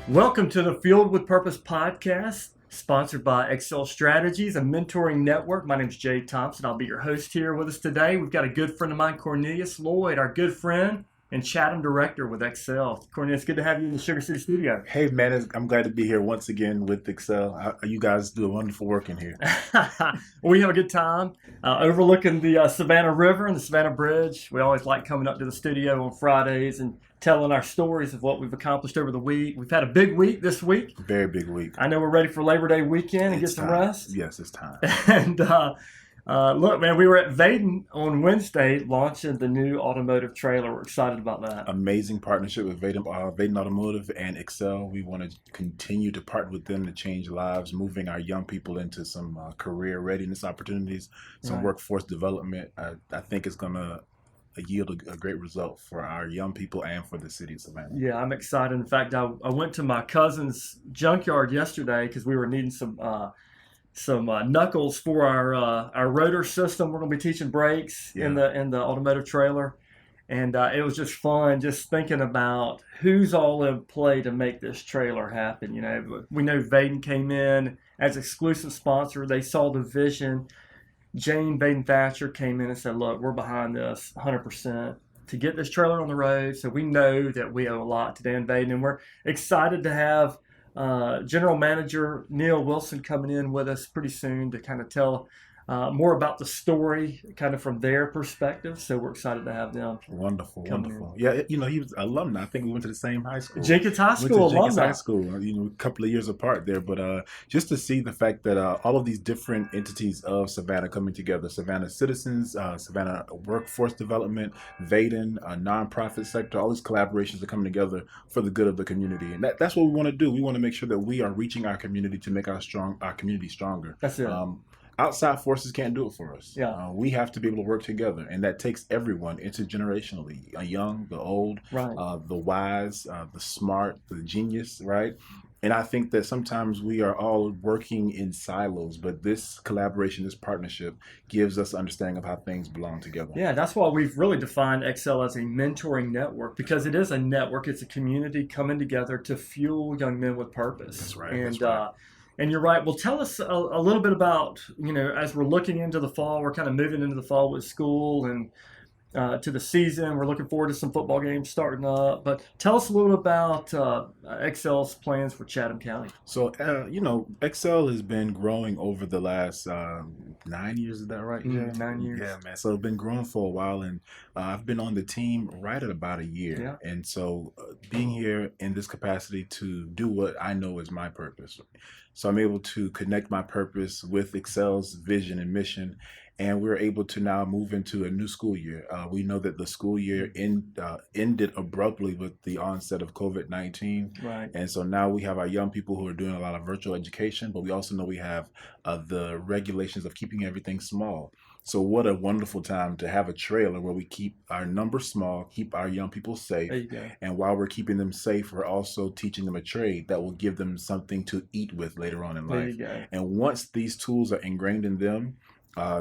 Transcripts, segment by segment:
Welcome to the Field with Purpose podcast, sponsored by Excel Strategies, a mentoring network. My name is Jay Thompson. I'll be your host here with us today. We've got a good friend of mine, Cornelius Lloyd, our good friend and Chatham director with Excel. Cornelius, good to have you in the Sugar City studio. Hey man, I'm glad to be here once again with Excel. You guys do wonderful work in here. We have a good time overlooking the Savannah River and the Savannah Bridge. We always like coming up to the studio on Fridays and telling our stories of what we've accomplished over the week. We've had a big week this week. Very big week. I know we're ready for Labor Day weekend and It's get some time. rest. Yes, it's time. And look, man, we were at Vaden on Wednesday launching the new automotive trailer. We're excited about that. Amazing partnership with Vaden Automotive and Excel. We want to continue to partner with them to change lives, moving our young people into some career readiness opportunities, some Right. workforce development. I think it's going to yield a great result for our young people and for the city of Savannah. Yeah, I'm excited. In fact, I went to my cousin's junkyard yesterday because we were needing some knuckles for our rotor system. We're going to be teaching brakes in the automotive trailer, and it was just fun just thinking about who's all in play to make this trailer happen. You know, we know Vaden came in as exclusive sponsor. They saw the vision. Jane Vaden Thatcher came in and said, "Look, we're behind this 100% to get this trailer on the road." So we know that we owe a lot to Dan Vaden, and we're excited to have General Manager Neil Wilson coming in with us pretty soon to kind of tell more about the story, kind of from their perspective. So we're excited to have them. Wonderful. Coming Yeah, he was alumni. I think we went to the same high school. Jenkins High Went to School Jenkins alumni. High School, a couple of years apart there, but just to see the fact that all of these different entities of Savannah coming together, Savannah Citizens, Savannah Workforce Development, Vaden, nonprofit sector, all these collaborations are coming together for the good of the community. And that's what we want to do. We want to make sure that we are reaching our community to make our community stronger. That's it. Outside forces can't do it for us. Yeah. We have to be able to work together, and that takes everyone intergenerationally, the young, the old, Right. the wise, the smart, the genius, right? And I think that sometimes we are all working in silos, but this collaboration, this partnership gives us understanding of how things belong together. Yeah, that's why we've really defined Excel as a mentoring network, because it is a network. It's a community coming together to fuel young men with purpose. That's right. And That's right. and you're right. Well, tell us a little bit about, as we're looking into the fall, we're kind of moving into the fall with school and to the season. We're looking forward to some football games starting up. But tell us a little bit about Excel's plans for Chatham County. So, Excel has been growing over the last 9 years. Is that right? Yeah, 9 years. Yeah, man. So it's been growing for a while, and I've been on the team right at about a year. Yeah. And so being here in this capacity to do what I know is my purpose. So I'm able to connect my purpose with Excel's vision and mission, and we're able to now move into a new school year. We know that the school year ended abruptly with the onset of COVID-19. Right. And so now we have our young people who are doing a lot of virtual education, but we also know we have the regulations of keeping everything small. So what a wonderful time to have a trailer where we keep our numbers small, keep our young people safe. There you go. And while we're keeping them safe, we're also teaching them a trade that will give them something to eat with later on in There life. you go. And once these tools are ingrained in them,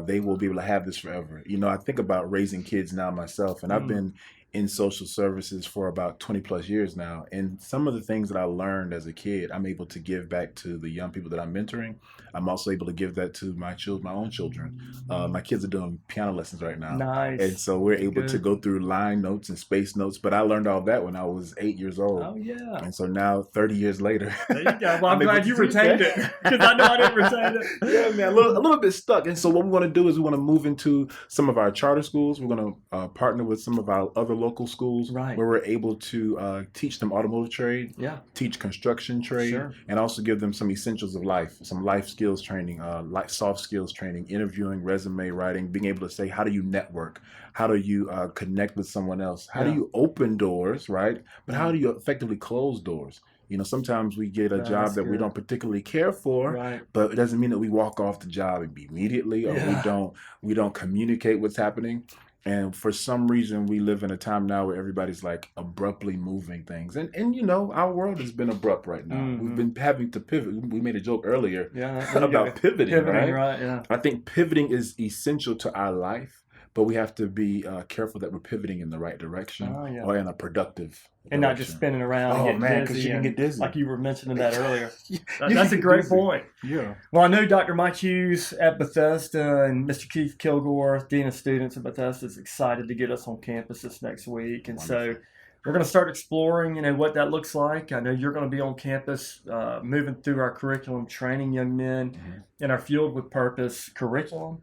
they will be able to have this forever. I think about raising kids now myself, and I've been in social services for about 20 plus years now. And some of the things that I learned as a kid, I'm able to give back to the young people that I'm mentoring. I'm also able to give that to my own children. My kids are doing piano lessons right now. Nice. And so we're able to Good. go through line notes and space notes, but I learned all that when I was 8 years old. Oh, yeah. And so now, 30 years later, There you go. Well, I'm able glad to you teach retained that. it, because I know I didn't retain it. Yeah, man, a little bit stuck. And so what we want to do is we want to move into some of our charter schools. We're going to partner with some of our other local schools, Right. where we're able to teach them automotive trade, Yeah. teach construction trade, Sure. and also give them some essentials of life, some life skills training, soft skills training, interviewing, resume writing, being able to say, how do you network? How do you connect with someone else? How do Yeah. you open doors, right? But how do you effectively close doors? Sometimes we get a That's job that we good. don't particularly care for, Right. but it doesn't mean that we walk off the job immediately, or Yeah. we don't communicate what's happening. And for some reason, we live in a time now where everybody's like abruptly moving things. And our world has been abrupt right now. We've been having to pivot. We made a joke earlier Yeah. There you about go. pivoting, right? Right. Yeah. I think pivoting is essential to our life, but we have to be careful that we're pivoting in the right direction or in a productive and direction. not just spinning around. Oh and man, because you can get dizzy. Like you were mentioning that earlier. You That's a get great dizzy. point. Yeah. Well, I know Dr. Mike Hughes at Bethesda and Mr. Keith Kilgore, Dean of Students at Bethesda, is excited to get us on campus this next week. And Wonderful. so we're going to start exploring, what that looks like. I know you're going to be on campus moving through our curriculum, training young men in our Fueled with Purpose curriculum.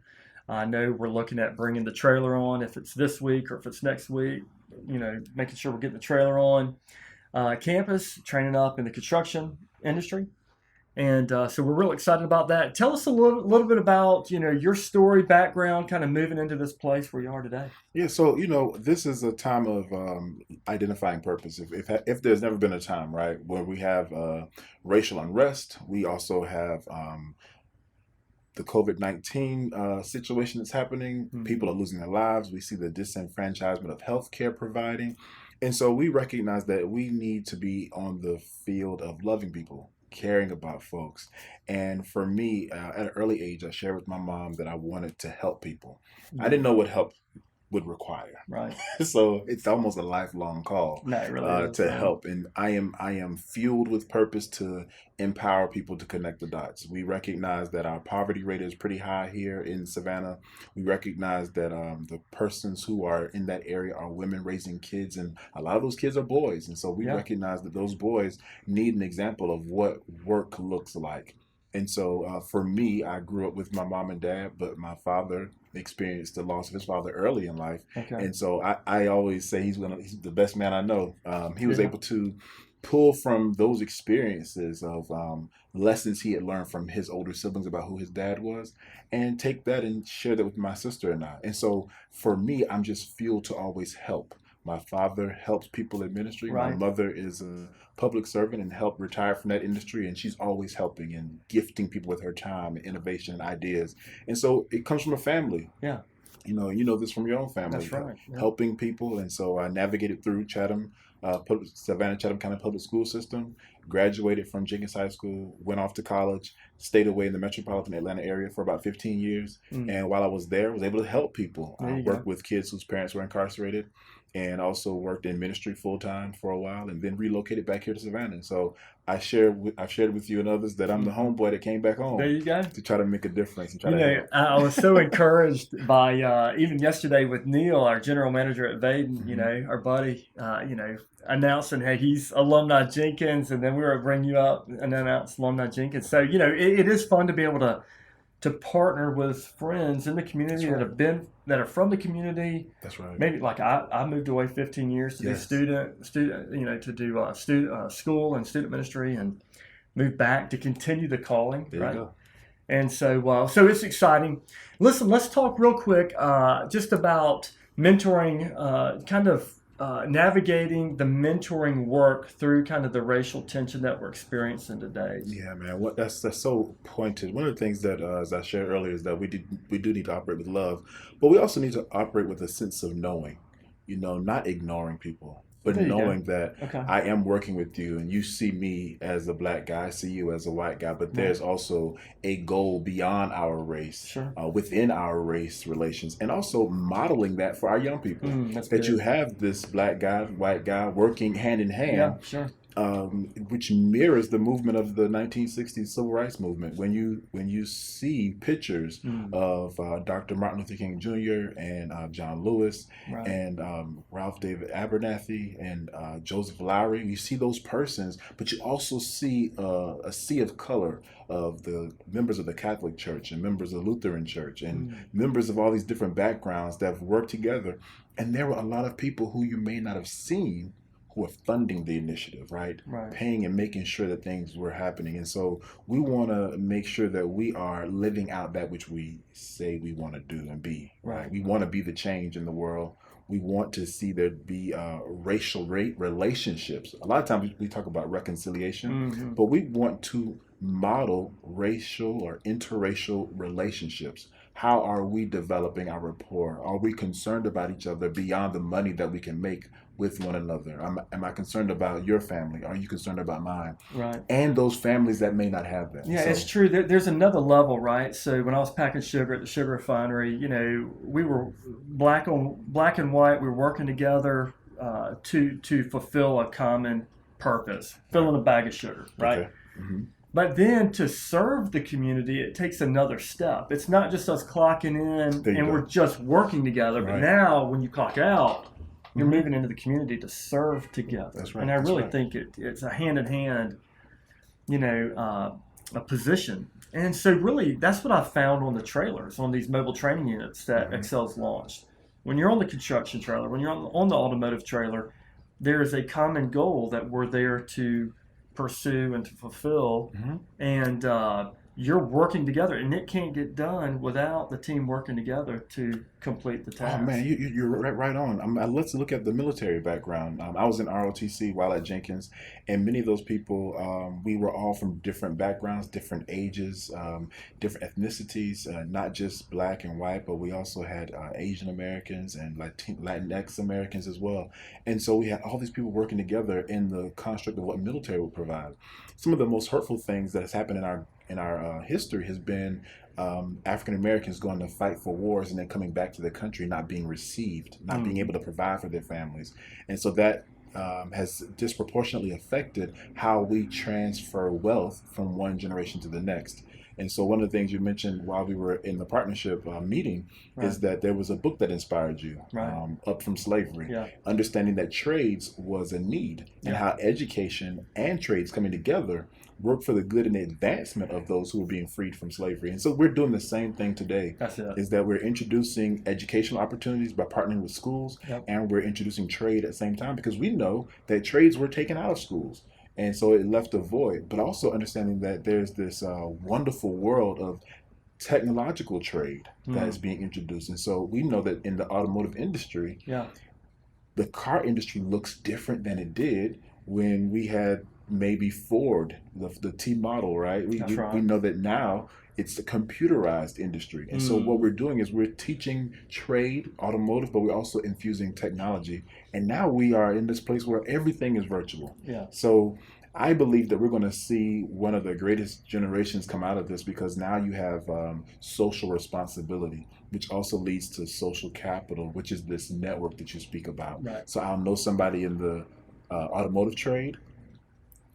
I know we're looking at bringing the trailer on if it's this week or if it's next week, making sure we're getting the trailer on campus, training up in the construction industry. And so we're real excited about that. Tell us a little bit about, your story, background, kind of moving into this place where you are today. Yeah, so, this is a time of identifying purpose. If there's never been a time, right, where we have racial unrest, we also have the COVID-19 situation that's happening. People are losing their lives. We see the disenfranchisement of healthcare providing. And so we recognize that we need to be on the field of loving people, caring about folks. And for me, at an early age, I shared with my mom that I wanted to help people. I didn't know what help would require. Right. So it's almost a lifelong call to help. And I am fueled with purpose to empower people to connect the dots. We recognize that our poverty rate is pretty high here in Savannah. We recognize that the persons who are in that area are women raising kids, and a lot of those kids are boys. And so we recognize that those boys need an example of what work looks like. And so for me, I grew up with my mom and dad, but my father experienced the loss of his father early in life. Okay. And so I always say he's the best man I know. He was able to pull from those experiences of lessons he had learned from his older siblings about who his dad was, and take that and share that with my sister and I. And so for me, I'm just fueled to always help. My father helps people in ministry. Right. My mother is a public servant and helped retire from that industry, and she's always helping and gifting people with her time and innovation and ideas. And so it comes from a family. Yeah. You know this from your own family. That's right. Yeah. Helping people. And so I navigated through Savannah Chatham County public school system, graduated from Jenkins High School, went off to college, stayed away in the metropolitan Atlanta area for about 15 years. And while I was there, I was able to help people. I worked with kids whose parents were incarcerated, and also worked in ministry full time for a while, and then relocated back here to Savannah. So I've shared with you and others that I'm the homeboy that came back home. There you go. To try to make a difference and try to help. I was so encouraged by even yesterday with Neil, our general manager at Vaden, our buddy, announcing, hey, he's alumni Jenkins, and then we were bringing you up and announce alumni Jenkins. So it is fun to be able to partner with friends in the community that are from the community. That's right. Maybe like I moved away 15 years to do student, to do school and student ministry, and moved back to continue the calling. There right. You go. And so it's exciting. Listen, let's talk real quick just about mentoring, kind of navigating the mentoring work through kind of the racial tension that we're experiencing today. Yeah, man. That's so pointed. One of the things that, as I shared earlier, is that we do need to operate with love, but we also need to operate with a sense of knowing. Not ignoring people, but knowing that I am working with you, and you see me as a black guy, I see you as a white guy, but there's also a goal beyond our race, within our race relations, and also modeling that for our young people. That you have this black guy, white guy working hand in hand. Which mirrors the movement of the 1960s civil rights movement. When you see pictures of Dr. Martin Luther King Jr. and John Lewis and Ralph David Abernathy and Joseph Lowry, you see those persons, but you also see a sea of color of the members of the Catholic Church and members of the Lutheran Church and members of all these different backgrounds that have worked together. And there were a lot of people who you may not have seen who are funding the initiative, right? Paying and making sure that things were happening. And so we want to make sure that we are living out that which we say we want to do and be. Right. We want to be the change in the world. We want to see there be racial relationships. A lot of times we talk about reconciliation, but we want to model racial or interracial relationships. How are we developing our rapport? Are we concerned about each other beyond the money that we can make with one another? Am I concerned about your family? Are you concerned about mine? Right. And those families that may not have that. Yeah, So, it's true. There's another level, right? So when I was packing sugar at the sugar refinery, we were black and white. We were working together to fulfill a common purpose, filling a bag of sugar, right? okay. Hmm. But then to serve the community, it takes another step. It's not just us clocking in There you and go. we're just working together. But Right. now, when you clock out, you're Mhm. moving into the community to serve together. That's right. And I That's really right. think it's a hand in hand, a position. And so, really, that's what I found on the trailers, on these mobile training units that Mhm. Excel's launched. When you're on the construction trailer, when you're on the automotive trailer, there is a common goal that we're there to pursue and to fulfill. Mhm. And you're working together, and it can't get done without the team working together to complete the task. Oh man, you're right on. Let's look at the military background. I was in ROTC while at Jenkins, and many of those people, we were all from different backgrounds, different ages, different ethnicities, not just black and white, but we also had Asian Americans and Latinx Americans as well. And so we had all these people working together in the construct of what military would provide. Some of the most hurtful things that has happened in our history has been African Americans going to fight for wars and then coming back to their country not being received, not being able to provide for their families. And so that has disproportionately affected how we transfer wealth from one generation to the next. And so one of the things you mentioned while we were in the partnership meeting is Right. that there was a book that inspired you, Right. Up from Slavery, Yeah. understanding that trades was a need and Yeah. how education and trades coming together work for the good and the advancement of those who were being freed from slavery. And so we're doing the same thing today, That's it. is that we're introducing educational opportunities by partnering with schools, Yep. and we're introducing trade at the same time because we know that trades were taken out of schools. And so it left a void, but also understanding that there's this wonderful world of technological trade that is being introduced. And so we know that in the automotive industry, Yeah. the car industry looks different than it did when we had maybe Ford, the T model, right? That's right. We know that now it's a computerized industry. And so what we're doing is we're teaching trade, automotive, but we're also infusing technology. And now we are in this place where everything is virtual. Yeah. So I believe that we're going to see one of the greatest generations come out of this because now you have social responsibility, which also leads to social capital, which is this network that you speak about. Right. So I'll know somebody in the automotive trade.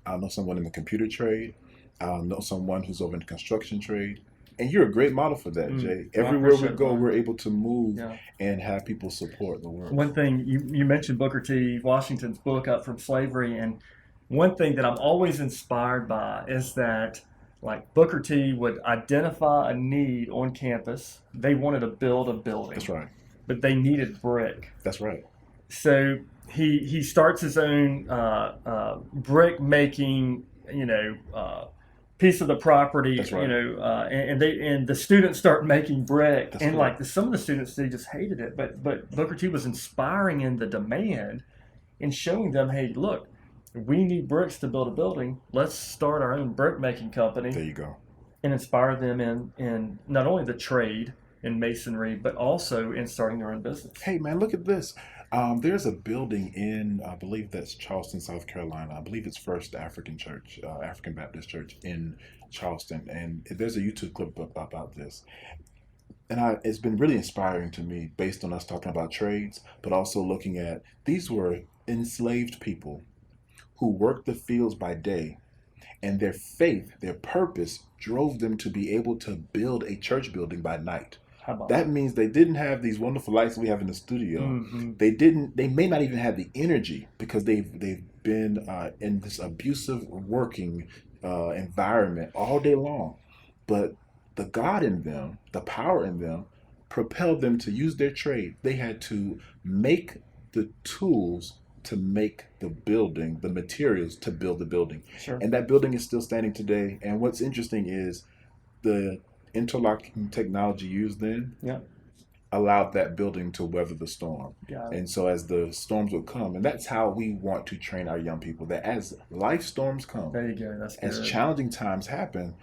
I'll know someone in the computer trade. I'll know someone who's over in the construction trade. And you're a great model for that, Jay. Well, I Everywhere we appreciate go, that. we're able to move Yeah. and have people support the work. One thing you mentioned Booker T. Washington's book Up from Slavery, and one thing that I'm always inspired by is that like Booker T would identify a need on campus. They wanted to build a building, That's right. but they needed brick. That's right. So he starts his own brick making, piece of the property, That's right. and the students start making brick, That's and right. some of the students, they just hated it, but Booker T was inspiring in the demand and showing them, hey, look, we need bricks to build a building. Let's start our own brick making company. There you go. And inspire them in not only the trade in masonry, but also in starting their own business. Hey, man, look at this. There's a building in, I believe that's Charleston, South Carolina. I believe it's First African Church, African Baptist Church in Charleston. And there's a YouTube clip about this. And it's been really inspiring to me based on us talking about trades, but also looking at these were enslaved people who worked the fields by day, and their faith, their purpose drove them to be able to build a church building by night. How about That means they didn't have these wonderful lights we have in the studio. Mm-hmm. They may not even have the energy because they've been in this abusive working environment all day long. But the God in them, the power in them, propelled them to use their trade. They had to make the tools to make the building, the materials to build the building. Sure. And that building is still standing today. And what's interesting is the interlocking technology used then Yeah. allowed that building to weather the storm. Got it. And so as the storms would come, and that's how we want to train our young people, that as life storms come, There you go. That's good. as challenging times happen,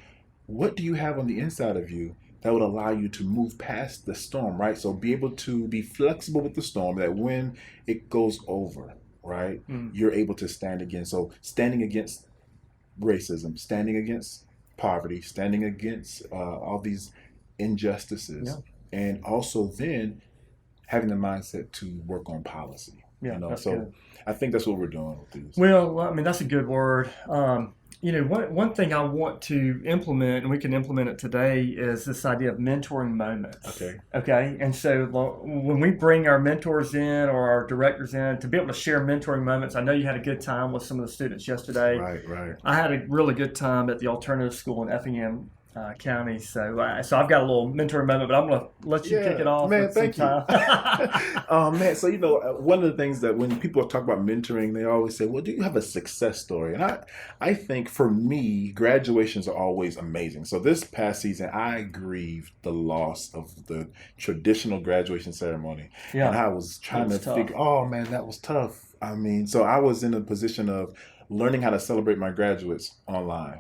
what do you have on the inside of you that would allow you to move past the storm, right? So be able to be flexible with the storm, that when it goes over, right? You're able to stand against. So standing against racism, standing against poverty, standing against all these injustices, and also then having the mindset to work on policy. Yeah, that's so good. I think that's what we're doing with these. Well, I mean, that's a good word. One thing I want to implement, and we can implement it today, is this idea of mentoring moments. Okay. And so when we bring our mentors in or our directors in to be able to share mentoring moments, I know you had a good time with some of the students yesterday. Right. I had a really good time at the alternative school in Effingham County. So I've got a little mentoring moment, but I'm going to let you kick it off. Man, with thank some you. Man, so, one of the things that when people talk about mentoring, they always say, well, do you have a success story? And I think for me, graduations are always amazing. So this past season, I grieved the loss of the traditional graduation ceremony. Yeah. And I was trying to figure, that was tough. I mean, so I was in a position of learning how to celebrate my graduates online,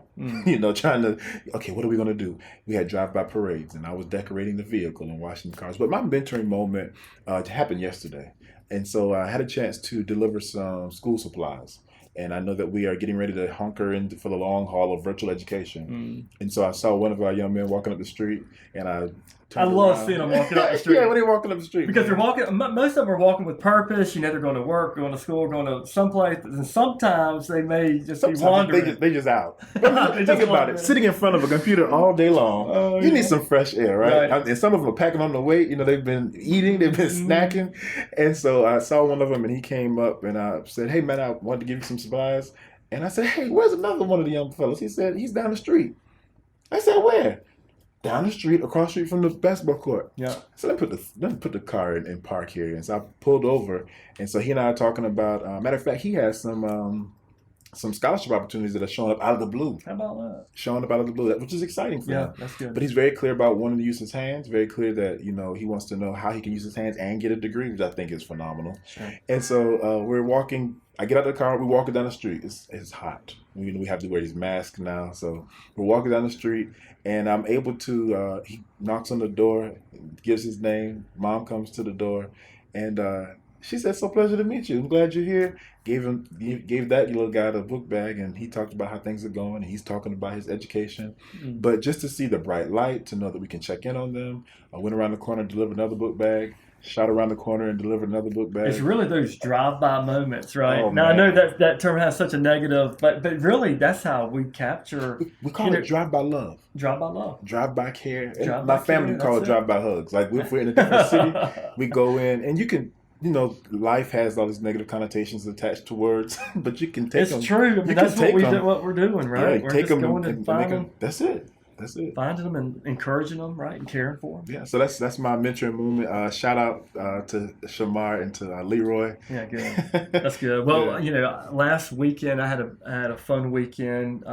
trying to, what are we going to do? We had drive-by parades, and I was decorating the vehicle and washing the cars. But my mentoring moment happened yesterday. And so I had a chance to deliver some school supplies. And I know that we are getting ready to hunker in for the long haul of virtual education. And so I saw one of our young men walking up the street, and I love seeing them walking up the street. Yeah, when they're walking up the street. Because they're walking, most of them are walking with purpose. They're going to work, going to school, going to someplace. And sometimes they may just be wandering. They just out. Think about it. Sitting in front of a computer all day long, you need some fresh air, right? And some of them are packing on the weight. They've been eating, they've been snacking. And so I saw one of them, and he came up, and I said, hey, man, I wanted to give you some supplies. And I said, hey, where's another one of the young fellas? He said, he's down the street. I said, where? Down the street, across the street from the basketball court. Yeah. So let me put the car in park here. And so I pulled over, and so he and I are talking about. Matter of fact, he has some scholarship opportunities that are showing up out of the blue. How about that? Showing up out of the blue, which is exciting for him. Yeah, that's good. But he's very clear about wanting to use his hands. Very clear that he wants to know how he can use his hands and get a degree, which I think is phenomenal. Sure. And so we're walking. I get out of the car. We're walking down the street. It's hot. We have to wear these masks now. So we're walking down the street, and I'm able to. He knocks on the door, gives his name. Mom comes to the door, and she said, "So pleasure to meet you. I'm glad you're here." Gave that little guy the book bag, and he talked about how things are going, and he's talking about his education. But just to see the bright light, to know that we can check in on them. I went around the corner, delivered another book bag. Shot around the corner and delivered another book bag. It's really those drive-by moments, right? Oh, now, I know that term has such a negative, but really that's how we capture. We call it drive-by love. Drive-by love. Drive-by care. Drive-by my family care, call it drive-by hugs. Like if we're in a different city, we go in, and you can, life has all these negative connotations attached to words, but you can take them. It's true. I mean, that's what we're doing, right? Yeah, we're take just them going and finding them. That's it. Finding them and encouraging them, right, and caring for them. Yeah, so that's my mentoring movement. Shout out to Shamar and to Leroy. Yeah, good. That's good. Well, last weekend I had a fun weekend.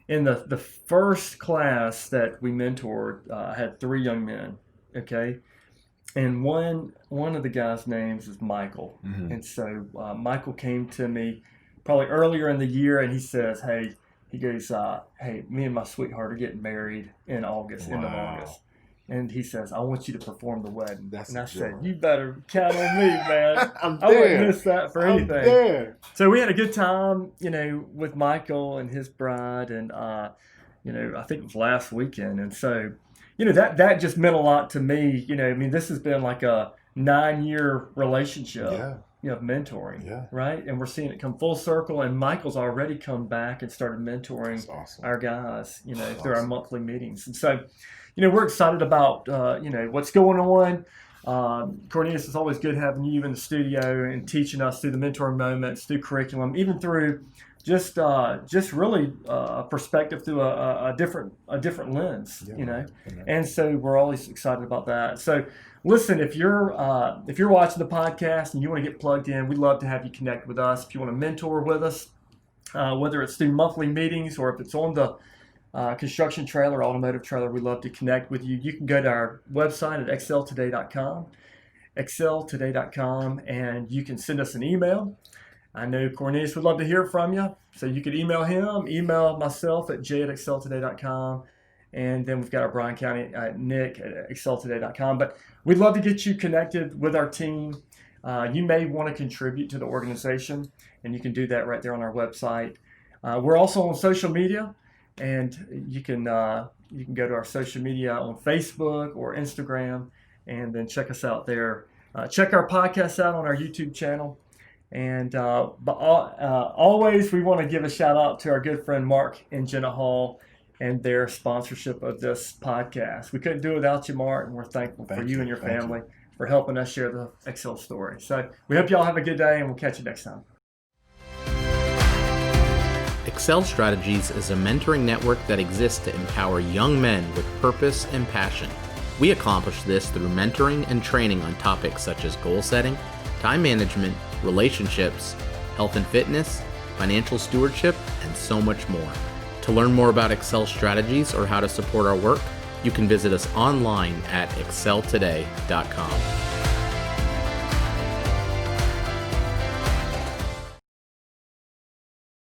In the first class that we mentored, I had 3 young men. Okay, and one of the guys' names is Michael, and so Michael came to me probably earlier in the year, and he says, "Hey." He goes, hey, me and my sweetheart are getting married in August, end of August. And he says, I want you to perform the wedding. And I said, you better count on me, man. I wouldn't miss that for anything. There. So we had a good time, with Michael and his bride. And, I think it was last weekend. And so, that just meant a lot to me. This has been like a 9-year relationship. Yeah. Of mentoring, right? And we're seeing it come full circle. And Michael's already come back and started mentoring our guys, through our monthly meetings. And so, we're excited about, what's going on. Cornelius, it's always good having you in the studio and teaching us through the mentoring moments, through curriculum, even through just really a perspective through a different lens, And so we're always excited about that. So. Listen, if you're watching the podcast and you want to get plugged in, we'd love to have you connect with us. If you want to mentor with us, whether it's through monthly meetings or if it's on the construction trailer, automotive trailer, we'd love to connect with you. You can go to our website at exceltoday.com, and you can send us an email. I know Cornelius would love to hear from you, so you could email him, email myself at j@exceltoday.com. And then we've got our Bryan County Nick at exceltoday.com. But we'd love to get you connected with our team. you may want to contribute to the organization, and you can do that right there on our website. We're also on social media, and you can go to our social media on Facebook or Instagram, and then check us out there. Check our podcast out on our YouTube channel. And always, we want to give a shout out to our good friend Mark and Jenna Hall and their sponsorship of this podcast. We couldn't do it without you, Mark, and we're thankful for you and your family for helping us share the Excel story. So we hope y'all have a good day, and we'll catch you next time. Excel Strategies is a mentoring network that exists to empower young men with purpose and passion. We accomplish this through mentoring and training on topics such as goal setting, time management, relationships, health and fitness, financial stewardship, and so much more. To learn more about Excel Strategies or how to support our work, you can visit us online at exceltoday.com.